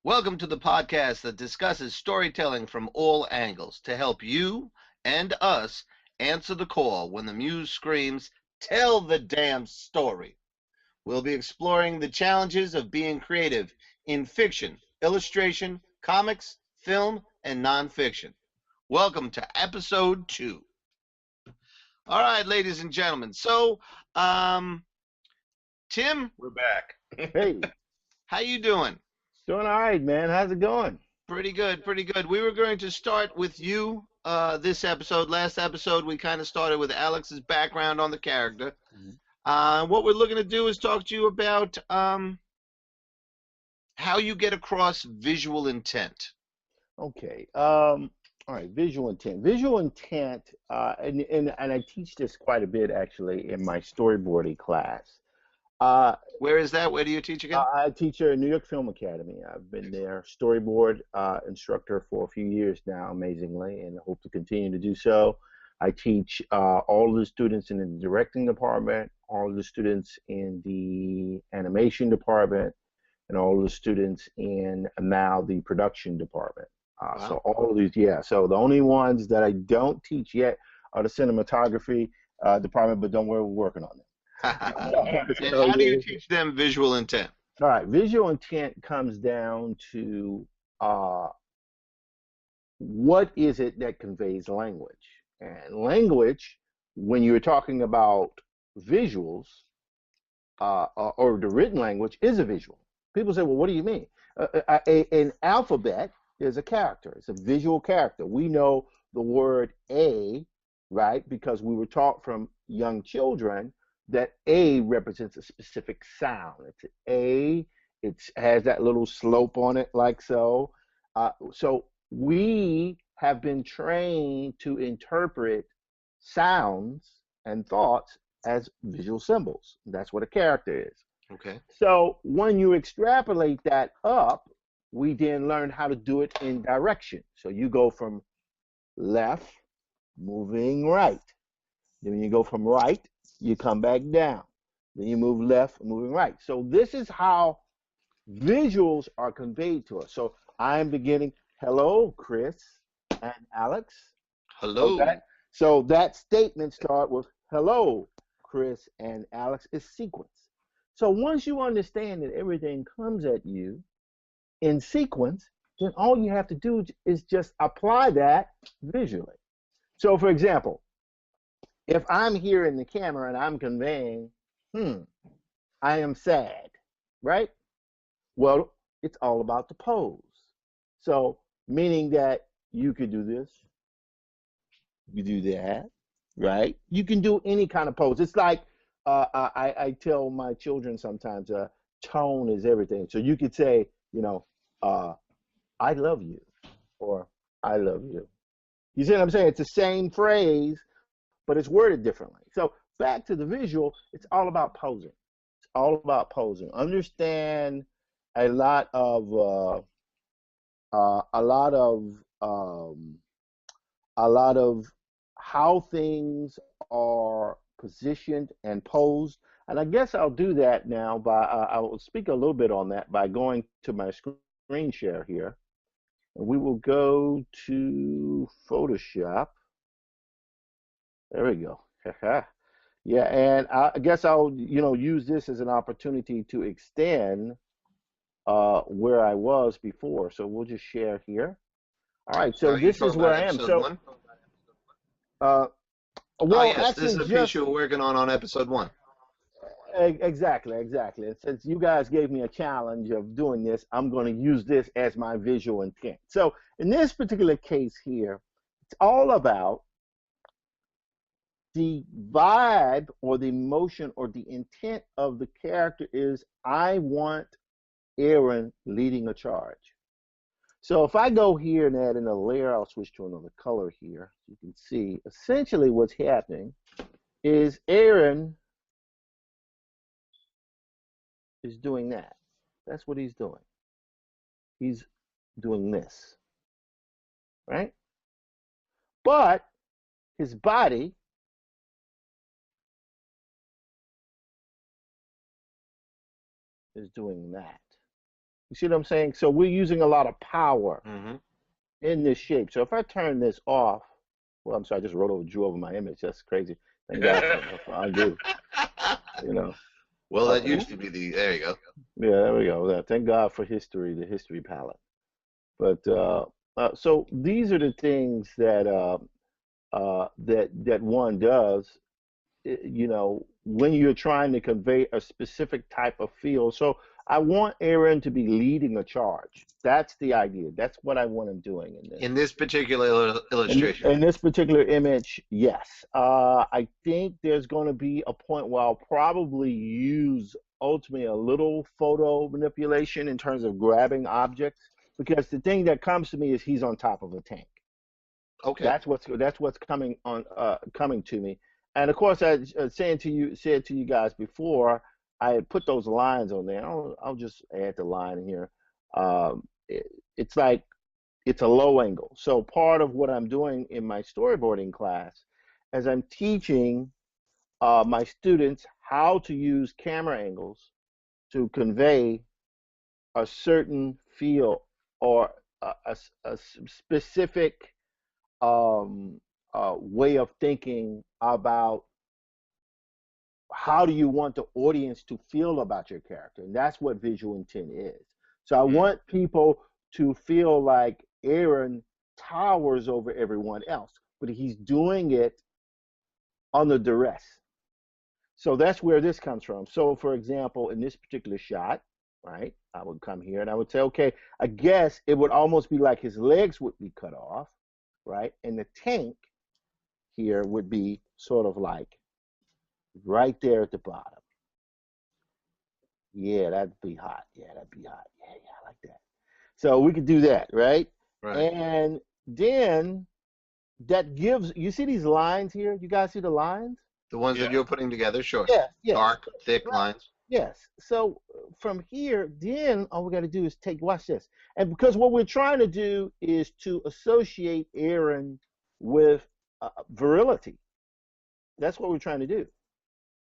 Welcome to the podcast that discusses storytelling from all angles to help you and us answer the call when the muse screams, "Tell the damn story." We'll be exploring the challenges of being creative in fiction, illustration, comics, film, and nonfiction. Welcome to episode 2. All right, ladies and gentlemen. Tim, We're back. Hey, how you doing? doing all right, man. How's it going? Pretty good, pretty good. We were going to start with you this episode. Last episode, we kind of started with Alex's background on the character. Mhm. What we're looking to do is talk to you about how you get across visual intent. Okay. All right. Visual intent. Visual intent, and I teach this quite a bit actually in my storyboarding class. Uh, Where is that? Where do you teach again? I teach at New York Film Academy. I've been their storyboard instructor for a few years now, amazingly, and hope to continue to do so. I teach all of the students in the directing department, all of the students in the animation department, and all of the students in now the production department. So Wow. all of these, yeah. So the only ones that I don't teach yet are the cinematography department, but don't worry, we're working on it. And So, how do you yeah. teach them visual intent? All right, visual intent comes down to uh, what is it that conveys language? And language, when you're talking about visuals or the written language, is a visual. People say, well, what do you mean? An alphabet is a character. It's a visual character. We know the word A, right? Because we were taught from young children that A represents a specific sound. It's A. It has that little slope on it, like so. So we have been trained to interpret sounds and thoughts as visual symbols. That's what a character is. Okay. So when you extrapolate that up, we then learn how to do it in direction. So you go from left, moving right. Then when you go from right, you come back down. Then you move left, moving right. So this is how visuals are conveyed to us. So I'm beginning, hello, Chris and Alex. So Hello. that statement start with hello, Chris and Alex is sequence. So once you understand that everything comes at you in sequence, then all you have to do is just apply that visually. So for example, if I'm here in the camera and I'm conveying, I am sad, right? Well, it's all about the pose. So meaning that you could do this, you do that, right? You can do any kind of pose. It's like I tell my children sometimes, tone is everything. So you could say, uh, I love you, or I love you. You see what I'm saying? It's the same phrase, but it's worded differently. So back to the visual, it's all about posing. It's all about posing. Understand a lot of a lot of a lot of how things are positioned and posed. And I guess I'll do that now by I will speak a little bit on that by going to my screen share here. And we will go to Photoshop. There we go. Yeah, and I guess I'll use this as an opportunity to extend where I was before. So we'll just share here. All right, so Are you this is talking where about I am. episode So, 1? uh, Oh, well, yes. This is actually, a piece just you were working on episode 1. exactly, exactly. And since you guys gave me a challenge of doing this, I'm going to use this as my visual intent. So in this particular case here, it's all about the vibe or the emotion or the intent of the character is I want Aaron leading a charge. So if I go here and add in a layer, I'll switch to another color here. You can see essentially what's happening is Aaron is doing that. That's what he's doing. He's doing this, right? But his body is doing that. You see what I'm saying? So we're using a lot of power Hmm. in this shape. So if I turn this off, well, I'm sorry, I just drew over my image. That's crazy. Thank God for undo. You know. Well, that Okay. used to be the. There you go. Yeah, there we go. Thank God for history, the history palette. But so these are the things that that one does, when you're trying to convey a specific type of feel. So I want Aaron to be leading a charge. That's the idea. That's what I want him doing in this. In this particular illustration. In this particular image, yes. I think there's going to be a point where I'll probably use ultimately a little photo manipulation in terms of grabbing objects, because the thing that comes to me is he's on top of a tank. Okay. That's what's coming to me. And of course, I said to you guys before, I had put those lines on there. I'll just add the line here. It's like it's a low angle. So part of what I'm doing in my storyboarding class, as I'm teaching my students how to use camera angles to convey a certain feel or a specific way of thinking about how do you want the audience to feel about your character, and that's what visual intent is. So I want people to feel like Aaron towers over everyone else, but he's doing it under duress. So that's where this comes from. So for example, in this particular shot, right, I would come here and I would say, okay, I guess it would almost be like his legs would be cut off, right, and the tank here would be sort of like right there at the bottom. Yeah, that'd be hot. Yeah, that'd be hot. Yeah, yeah, I like that. So we could do that, right? Right. And then that gives, you see these lines here? You guys see the lines? The ones that Yeah. you're putting together, sure. Yes, yes. Dark, thick Right. lines. Yes. So from here, then all we got to do is watch this. And because what we're trying to do is to associate Aaron with virility. That's what we're trying to do.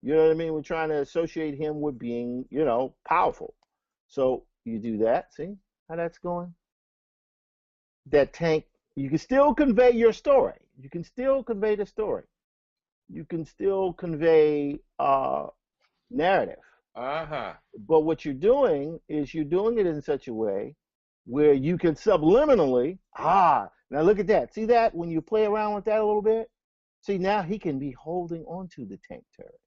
You know what I mean? We're trying to associate him with being, powerful. So you do that. See how that's going? That tank, you can still convey your story. You can still convey the story. You can still convey narrative. Uh-huh. But what you're doing is you're doing it in such a way where you can subliminally, now look at that. See that when you play around with that a little bit? See, now he can be holding onto the tank turret.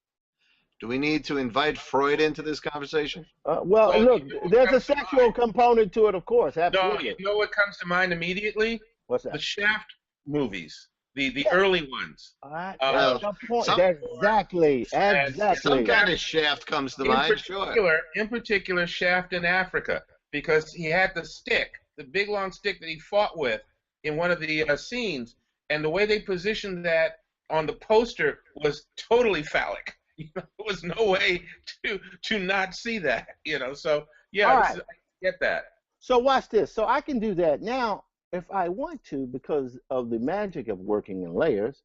Do we need to invite Freud into this conversation? Well, Well, look, you know what there's a comes to sexual mind? component to it, of course, No, absolutely. you know what comes to mind immediately? What's The that? Shaft movies, the Yeah. early ones. All right, Well, that's the point. some That's exactly, And some exactly. kind of shaft comes to mind, sure. in particular, Shaft in Africa, because he had the stick, the big long stick that he fought with in one of the scenes, and the way they positioned that on the poster was totally phallic. There was no way to not see that. So yeah, All right. I get that. So watch this. So I can do that now if I want to, because of the magic of working in layers.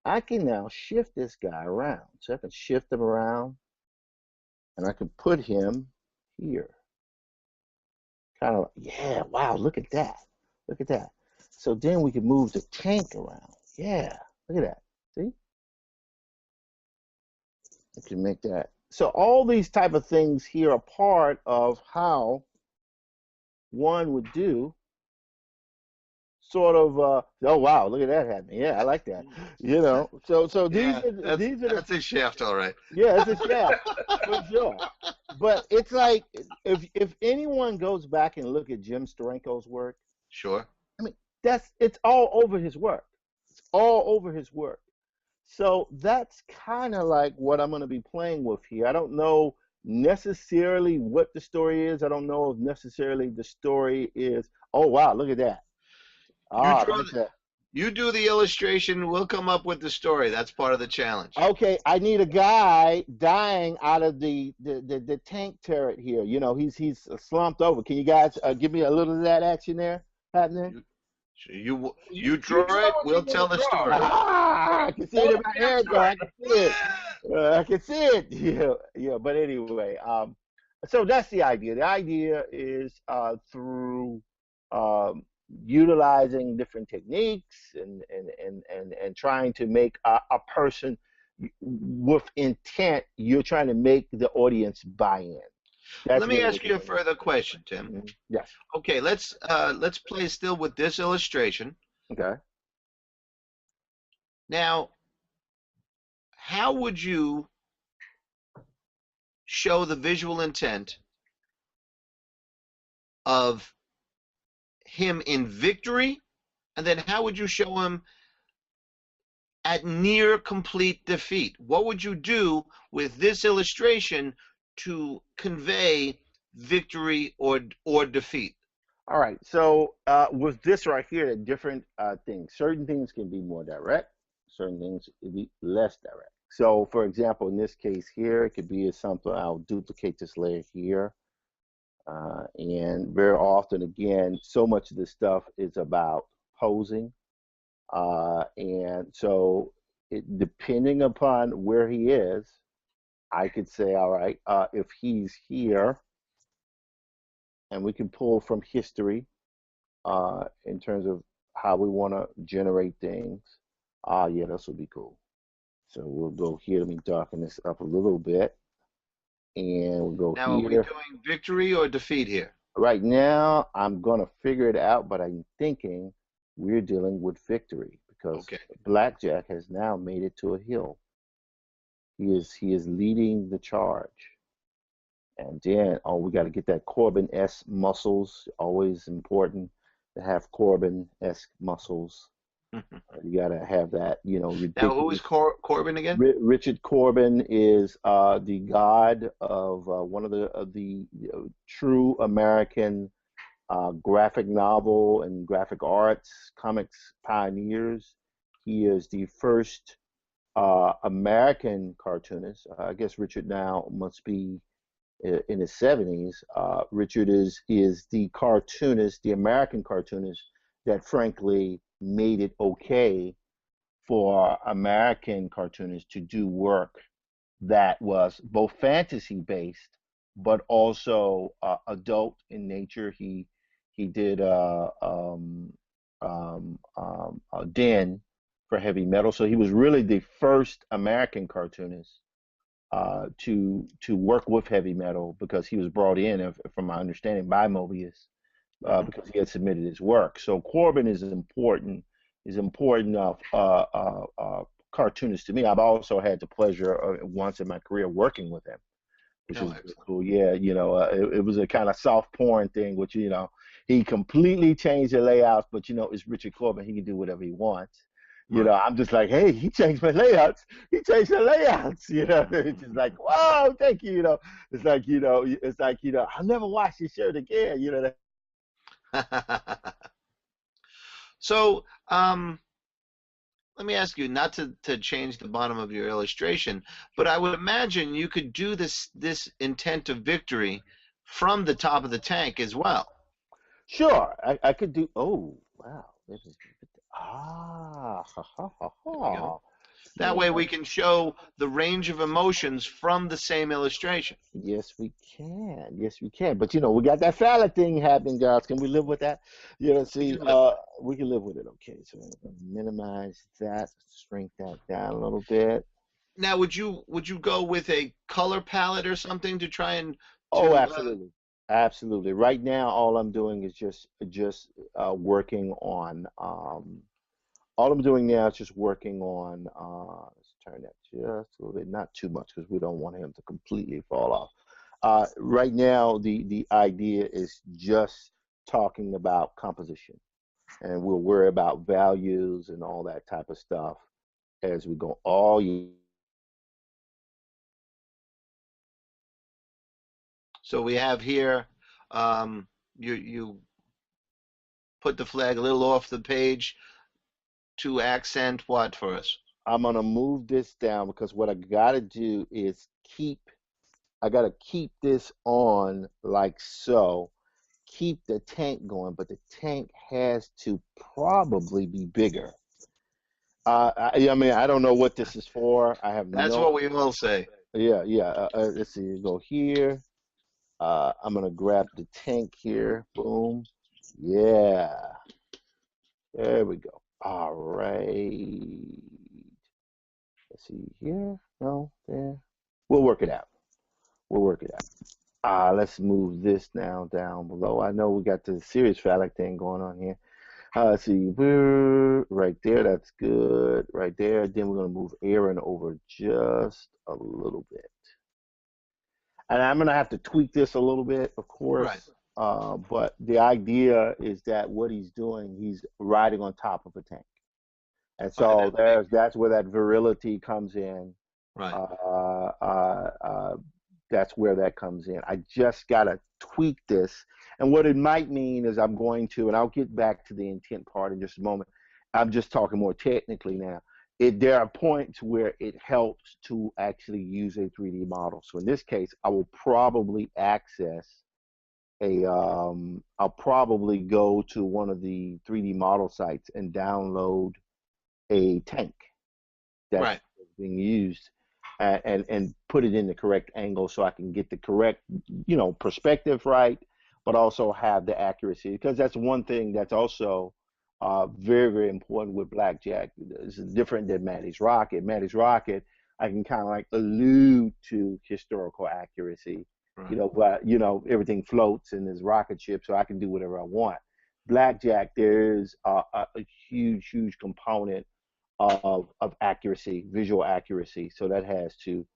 I can now shift this guy around. So I can shift him around, and I can put him here. Kind of, yeah, wow, look at that. Look at that. So then we can move the tank around. Yeah, look at that. See? I can make that. So all these type of things here are part of how one would do sort of oh wow, look at that happening. Yeah, I like that. So Yeah, these are the, that's a shaft, all right. yeah, it's a shaft for sure. But it's like if anyone goes back and look at Jim Steranko's work, Sure. I mean it's all over his work. It's all over his work. So that's kind of like what I'm going to be playing with here. I don't know necessarily what the story is. I don't know if necessarily the story is, oh wow, look at that. You Look draw at that. you do the illustration, we'll come up with the story. That's part of the challenge. Okay, I need a guy dying out of the tank turret here. He's slumped over. Can you guys give me a little of that action there happening? You draw it, we'll tell the story. I can see it in my head, though. I can see it. I can see it. Yeah, yeah. But anyway, So that's the idea. The idea is through um, utilizing different techniques and trying to make a person with intent. You're trying to make the audience buy in. That's Let me really what ask you're you a doing. further question, Tim. Yes. Okay, let's play still with this illustration. Okay. Now, how would you show the visual intent of him in victory, and then how would you show him at near complete defeat? What would you do with this illustration to convey victory or defeat? All right. So with this right here, different things. Certain things can be more direct. Certain things can be less direct. So, for example, in this case here, it could be a something. I'll duplicate this layer here, and very often, again, so much of this stuff is about posing, and so depending upon where he is, I could say, all right, if he's here, and we can pull from history in terms of how we want to generate things. Yeah, this will be cool. So we'll go here. Let me darken this up a little bit, and we'll go Now, are we here. doing victory or defeat here? Right now, I'm gonna figure it out, but I'm thinking we're dealing with victory because Okay. Blackjack has now made it to a hill. He is leading the charge. And then, oh, we got to get that Corbin-esque muscles. Always important to have Corbin-esque muscles. You got to have that, Now, who is ridiculous. Corbin again? Richard Corbin is the god of one of the true American graphic novel and graphic arts comics pioneers. He is the first American cartoonist. I guess Richard now must be in his 70s. Richard is the cartoonist, the American cartoonist that frankly made it okay for American cartoonists to do work that was both fantasy based but also adult in nature. He did Den for heavy metal, so he was really the first American cartoonist to work with heavy metal because he was brought in, from my understanding, by Mobius Hmm. because he had submitted his work. So Corbin is important cartoonist to me. I've also had the pleasure once in my career working with him, which Oh, was really excellent. cool. Yeah, it was a kind of soft porn thing, which he completely changed the layouts, but it's Richard Corbin. He can do whatever he wants. Right. I'm just like, hey, he changed my layouts. He changed the layouts. It's just like, whoa, thank you. I'll never wash your shirt again. So, let me ask you, not to change the bottom of your illustration, but Sure. I would imagine you could do this intent of victory from the top of the tank as well. Sure, I could do. Oh, wow. Ha ha ha There we go. ha. That Yeah, way we can show the range of emotions from the same illustration. yes, we can. Yes, we can. But we got that salad thing happening, guys. Can we live with that? We See, can live with we can live with it. Okay, so I'm gonna minimize that, shrink that down a little bit. it. Now, would you go with a color palette or something to try and Oh, to absolutely. Absolutely. Right now, all I'm doing is just working on all I'm doing now is just working on let's turn that just a little bit, not too much because we don't want him to completely fall off. Right now, the idea is just talking about composition, and we'll worry about values and all that type of stuff as we go. Oh, yeah. so we have here you put the flag a little off the page to accent what for us? I'm gonna move this down because what I gotta do is I gotta keep this on like so, keep the tank going, but the tank has to probably be bigger. I mean, I don't know what this is for. I have That's no. what we will say. Yeah, yeah. Let's see. Go here. I'm gonna grab the tank here. Boom. Yeah. There we go. All right. Let's see here. No, there. We'll work it out. We'll work it out. Let's move this now down below. I know we got the serious phallic thing going on here. Let's see. Right there. That's good. Right there. Then we're gonna move Aaron over just a little bit. And I'm gonna have to tweak this a little bit, of Right. course. But the idea is that what he's doing, he's riding on top of a tank, and so That makes that's where that virility comes in. right. Uh, uh, uh, that's where that comes in. I just gotta tweak this, and what it might mean is I'm going to, and I'll get back to the intent part in just a moment. I'm just talking more technically now. There are points where it helps to actually use a 3D model. So in this case, I will probably access I'll probably go to one of the 3D model sites and download a tank that's Right. being used, and put it in the correct angle so I can get the correct, perspective right, but also have the accuracy, because that's one thing that's also very, very important with blackjack. It's different than Matty's Rocket. Matty's Rocket, I can kind of like allude to historical accuracy, Right. but everything floats in this rocket ship, so I can do whatever I want. Blackjack, there's a huge, huge component of accuracy, visual accuracy. So that has to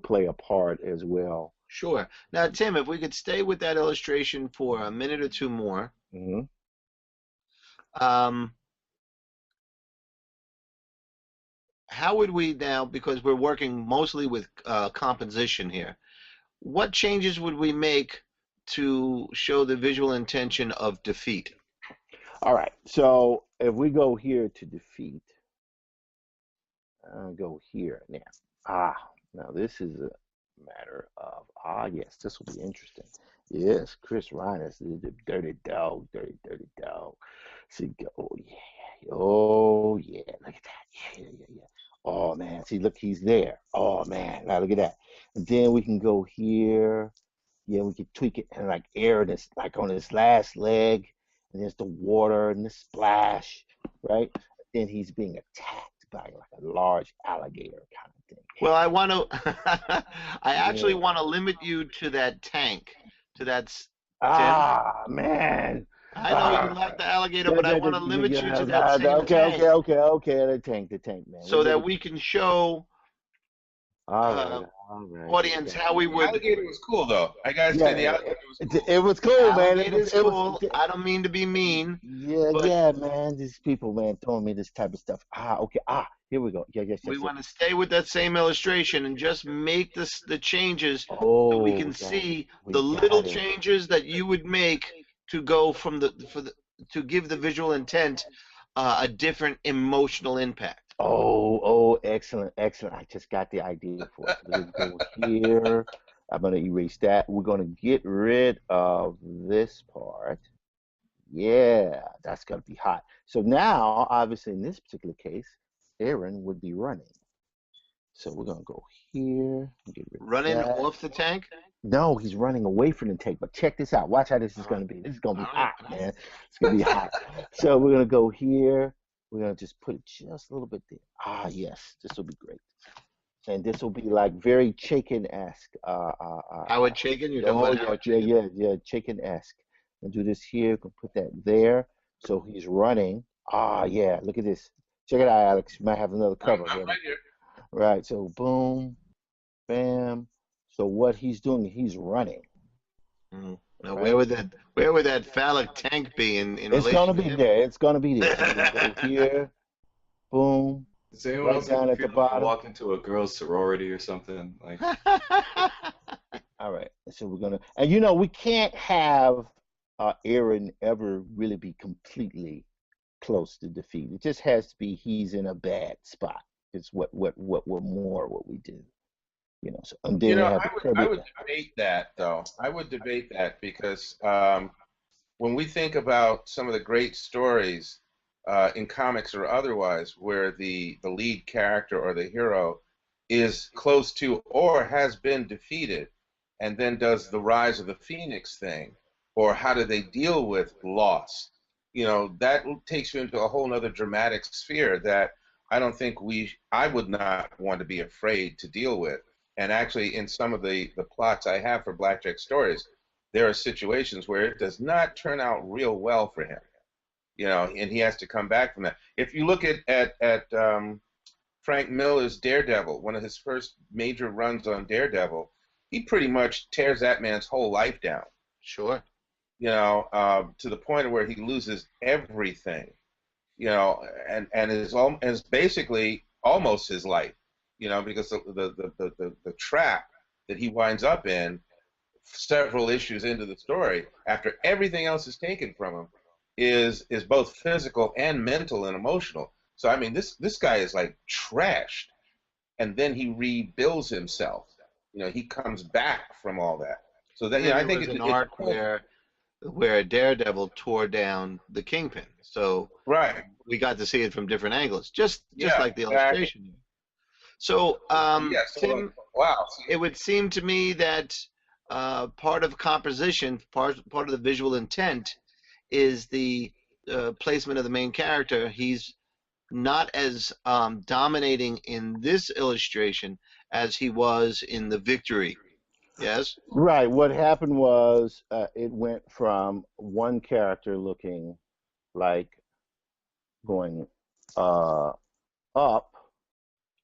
play a part as well. Sure. Now, Tim, if we could stay with that illustration for a minute or two more. Hmm. Um, how would we now, because we're working mostly with composition here, what changes would we make to show the visual intention of defeat? All right. So if we go here to defeat, I'll go here now. Now this is a matter of yes, this will be interesting. Yes, Chris Reines, the dirty dog, dirty, dirty dog. See, oh yeah, oh yeah, look at that, yeah, yeah, yeah. Oh man, see, look, he's there. Oh man, now look at that. And then we can go here. Yeah, we can tweak it and like air this, like on his last leg, and there's the water and the splash, right? Then he's being attacked by like a large alligator kind of thing. Well, I want to, I actually Yeah. want to limit you to that tank, to that, Tim. Man. I know you Ah, like the alligator, but I want to limit you to that yeah, same okay, okay, tank okay, okay. The tank, man. so that we can show All right, uh, all right. We audience got how we The would. alligator was cool, though. I gotta say, Yeah, the alligator was cool. it was cool, man. Alligator's It was. cool. I don't mean to be mean, Yeah, but yeah, man. These people, man, throwing me this type of stuff. Okay. Here we go. Yeah, yes, we yes, yes. want to stay with that same illustration and just make the changes that we Oh, can see we the little got it. changes that you would make to go from to give the visual intent a different emotional impact. Excellent, excellent. I just got the idea for it. So let's go here. I'm gonna erase that. We're gonna get rid of this part. Yeah, that's gonna be hot. So now, obviously, in this particular case, Aaron would be running. So we're gonna go here, get rid of Running that. off the tank. No, he's running away from the tank. But check this out. Watch how this is All right. gonna be. This is gonna be All right. hot, man. It's gonna be hot. So we're gonna go here. We're gonna just put it just a little bit there. Yes, this will be great. And this will be like very chicken-esque. Howard Chaykin. You're talking Oh about yeah, Howard yeah, Chaykin. yeah, yeah, chicken-esque. And do this here. We can put that there. So he's running. Yeah. Look at this. Check it out, Alex. You might have another cover I'm ready. right here. Right. So boom, bam. So what he's doing, he's running. Now, Right. where would that phallic tank be in It's gonna relation to be him? there. It's gonna be there. So we're gonna go here. Boom. Does anyone Right else have down a at the feeling we bottom. walk into a girls' sorority or something? Like, All right. So we're gonna, and we can't have Aaron ever really be completely close to defeat. It just has to be he's in a bad spot. It's what we do. So and then we have the I Kirby. would debate that, though. I would debate that because when we think about some of the great stories in comics or otherwise, where the lead character or the hero is close to or has been defeated, and then does the rise of the phoenix thing, or how do they deal with loss? You know, that takes you into a whole other dramatic sphere that I would not want to be afraid to deal with. And actually, in some of the plots I have for Blackjack stories, there are situations where it does not turn out real well for him, you know, and he has to come back from that. If you look at Frank Miller's Daredevil, one of his first major runs on Daredevil, he pretty much tears that man's whole life down, Sure. you know, to the point where he loses everything, you know, and is basically almost his life, you know, because the trap that he winds up in several issues into the story, after everything else is taken from him, is both physical and mental and emotional. So I mean, this guy is like trashed, and then he rebuilds himself. You know, he comes back from all that. So that, And you know, then I there think was an it's arc where Daredevil tore down the Kingpin. So right. we got to see it from different angles, just Yeah, like the exactly. illustration. So, Yeah. So Tim, wow. it would seem to me that part of composition, part of the visual intent, is the placement of the main character. He's not as dominating in this illustration as he was in the Victory. Yes? Right. What happened was it went from one character looking like going uh, up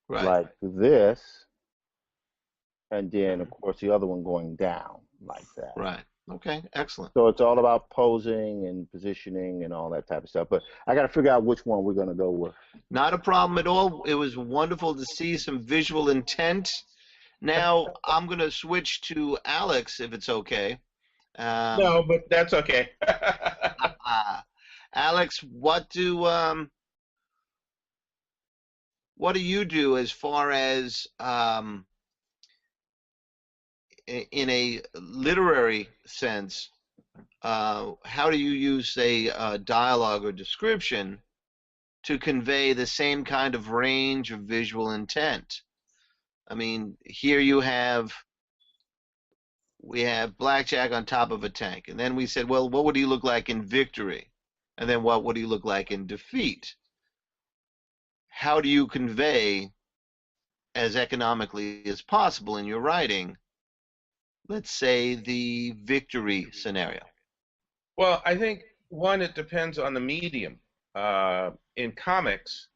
Right. like this, and then of course the other one going down like that. Right. Okay. Excellent. So it's all about posing and positioning and all that type of stuff. But I got to figure out which one we're going to go with. Not a problem at all. It was wonderful to see some visual intent. Now I'm going to switch to Alex, if it's okay. No, but that's okay. Alex, what do you do as far as in a literary sense? How do you use, say, dialogue or description to convey the same kind of range of visual intent? I mean, here we have Blackjack on top of a tank, and then we said, well, what would he look like in victory? And then what would he look like in defeat? How do you convey as economically as possible in your writing, let's say, the victory scenario? Well, I think one, it depends on the medium. In comics,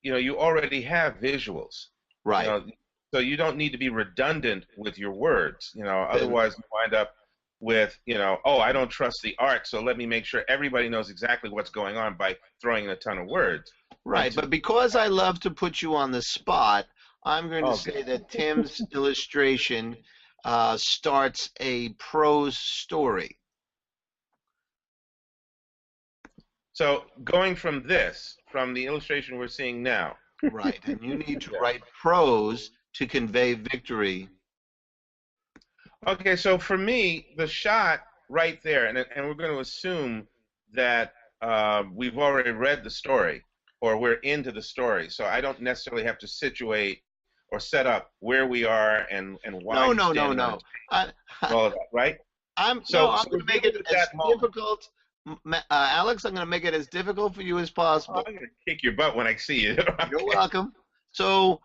you know, you already have visuals. Right. You know, so you don't need to be redundant with your words. You know, Then, otherwise you wind up with, you know, oh, I don't trust the art, so let me make sure everybody knows exactly what's going on by throwing in a ton of words. right, but because I love to put you on the spot, I'm going to say that Tim's illustration starts a prose story. So going from the illustration we're seeing now. Right, and you need to write prose to convey victory. Okay, so for me, the shot right there, and we're going to assume that we've already read the story, or we're into the story, so I don't necessarily have to situate or set up where we are and why. No. All of that, right? I'm going to make it as difficult. Alex, I'm going to make it as difficult for you as possible. I'm going to kick your butt when I see you. Okay. You're welcome. So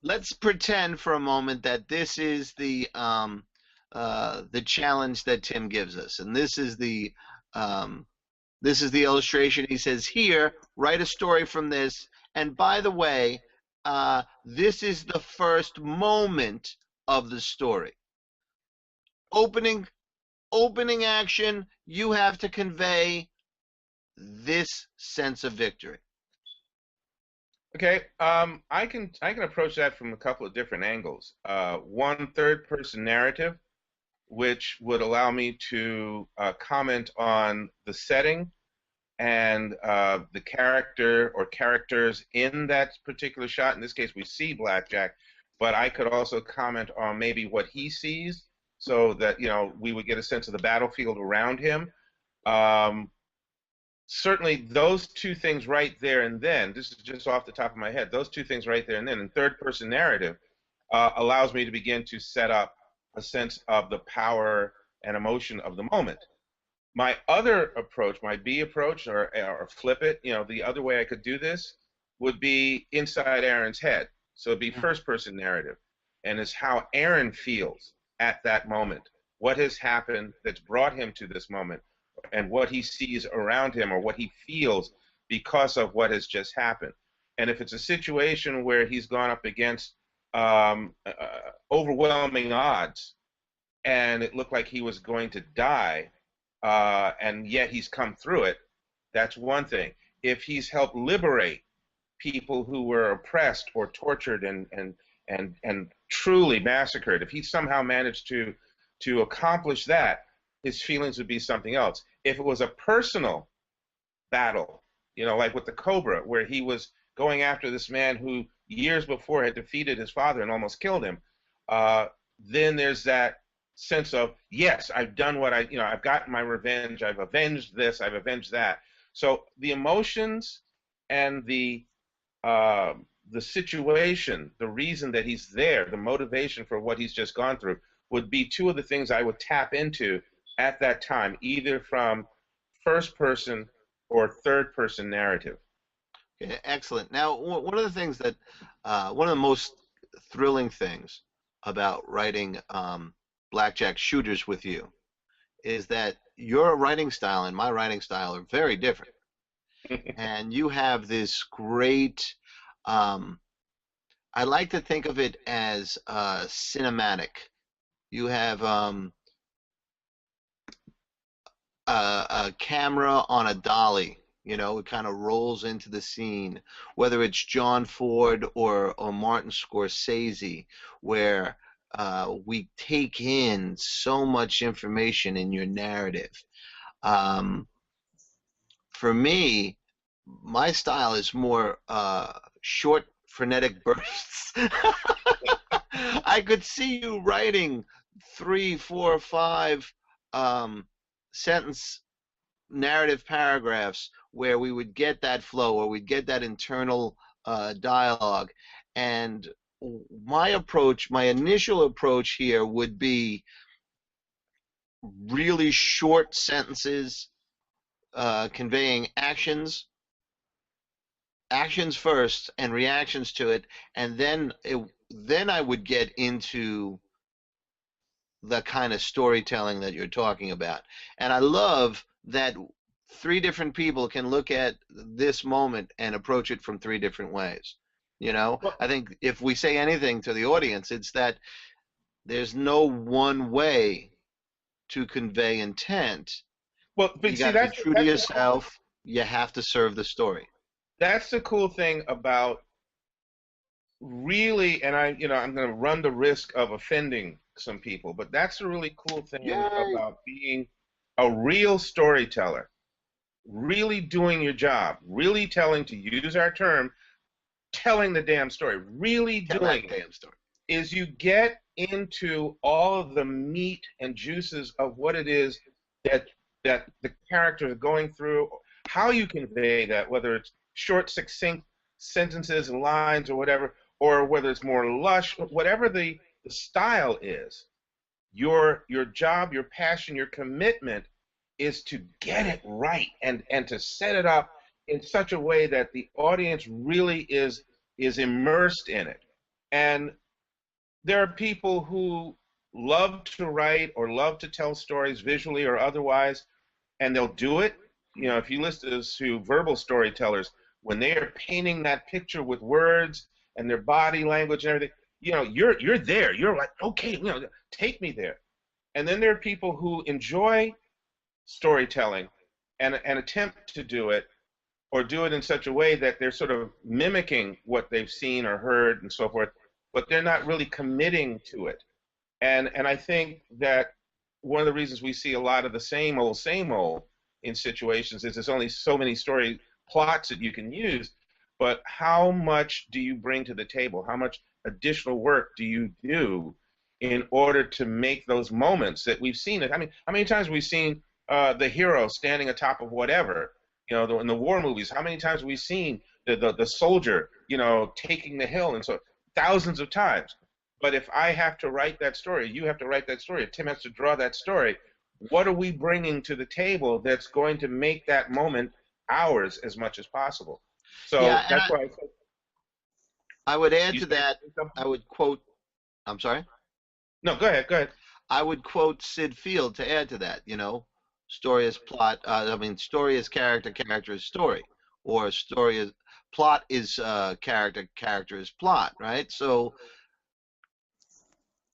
let's pretend for a moment that this is the challenge that Tim gives us, and this is the illustration. He says, here, write a story from this, and by the way, this is the first moment of the story. Opening action, you have to convey this sense of victory. Okay, I can approach that from a couple of different angles. One, third-person narrative, which would allow me to comment on the setting and the character or characters in that particular shot. In this case, we see Blackjack, but I could also comment on maybe what he sees, so that, you know, we would get a sense of the battlefield around him. Certainly those two things right there and then, this is just off the top of my head, those two things right there and then in third-person narrative allows me to begin to set up a sense of the power and emotion of the moment. My other approach, my B approach, or flip it, the other way I could do this would be inside Aaron's head. So it'd be first person narrative. And it's how Aaron feels at that moment. What has happened that's brought him to this moment, and what he sees around him, or what he feels because of what has just happened. And if it's a situation where he's gone up against overwhelming odds, and it looked like he was going to die, and yet he's come through it, that's one thing. If he's helped liberate people who were oppressed or tortured and truly massacred, if he somehow managed to accomplish that, his feelings would be something else. If it was a personal battle, like with the Cobra, where he was going after this man who years before had defeated his father and almost killed him, then there's that sense of, yes, I've done what I've gotten my revenge, I've avenged this, I've avenged that. So the emotions and the situation, the reason that he's there, the motivation for what he's just gone through, would be two of the things I would tap into at that time, either from first person or third person narrative. Okay, excellent. Now, one of the things that, one of the most thrilling things about writing blackjack shooters with you is that your writing style and my writing style are very different. And you have this great, I like to think of it as cinematic. You have a camera on a dolly. It kind of rolls into the scene, whether it's John Ford or Martin Scorsese, where we take in so much information in your narrative. For me, my style is more short, frenetic bursts. I could see you writing 3, 4, 5 sentence narrative paragraphs where we would get that flow, or we'd get that internal dialogue. And my initial approach here would be really short sentences conveying actions first and reactions to it, and then I would get into the kind of storytelling that you're talking about. And I love that 3 different people can look at this moment and approach it from 3 different ways. Well, I think if we say anything to the audience, it's that there's no one way to convey intent. but You see, got to be true to yourself. You have to serve the story. That's the cool thing about really, and I'm going to run the risk of offending some people, but that's the really cool thing Yay. about being a real storyteller, really doing your job, really telling, to use our term, telling the damn story, really Tell doing that damn story. is you get into all of the meat and juices of what it is that the character is going through, how you convey that, whether it's short, succinct sentences and lines or whatever, or whether it's more lush, whatever the style is. Your job, your passion, your commitment is to get it right and to set it up in such a way that the audience really is immersed in it. And there are people who love to write or love to tell stories visually or otherwise, and they'll do it. If you listen to verbal storytellers, when they are painting that picture with words and their body language and everything, you're there. You're like, okay, take me there. And then there are people who enjoy storytelling and attempt to do it, or do it in such a way that they're sort of mimicking what they've seen or heard and so forth, but they're not really committing to it. And I think that one of the reasons we see a lot of the same old in situations is there's only so many story plots that you can use, but how much do you bring to the table? How much additional work do you do in order to make those moments that we've seen it? I mean, how many times have we seen the hero standing atop of whatever, in the war movies? How many times have we seen the soldier, taking the hill? And so thousands of times. But if I have to write that story, you have to write that story, Tim has to draw that story, what are we bringing to the table that's going to make that moment ours as much as possible? So Yeah, and that's why I said, I would add you to say that. something? I would quote. I'm sorry. No, go ahead, go ahead. I would quote Sid Field to add to that. Story is plot. I mean, story is character, character is story, or story is plot is character, character is plot. Right. So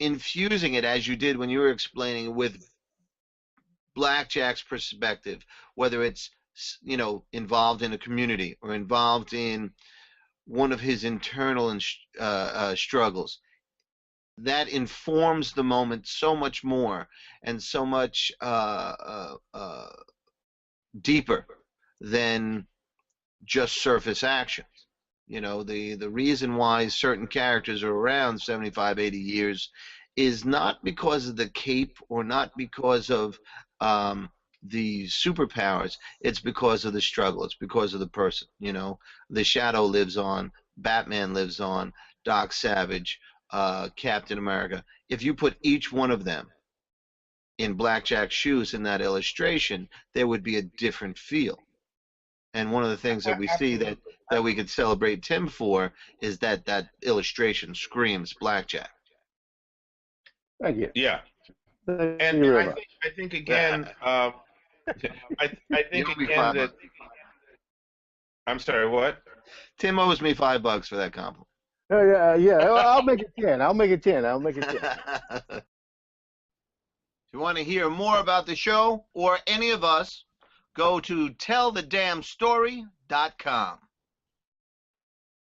infusing it as you did when you were explaining with Blackjack's perspective, whether it's involved in a community or involved in one of his internal struggles, that informs the moment so much more and so much deeper than just surface actions. The reason why certain characters are around 75, 80 years is not because of the cape or not because of the superpowers. It's because of the struggle. It's because of the person. The Shadow lives on. Batman lives on. Doc Savage, Captain America. If you put each one of them in Blackjack's shoes in that illustration, there would be a different feel. And one of the things that we see Absolutely. that we could celebrate Tim for is that illustration screams Blackjack. Thank you. Yeah. Thank And you very I much. think again, I You think owe me again that $5. I'm sorry, what? Tim owes me $5 for that compliment. Yeah. Well, I'll make it 10. I'll make it 10. I'll make it 10. If you want to hear more about the show or any of us, go to tellthedamnstory.com.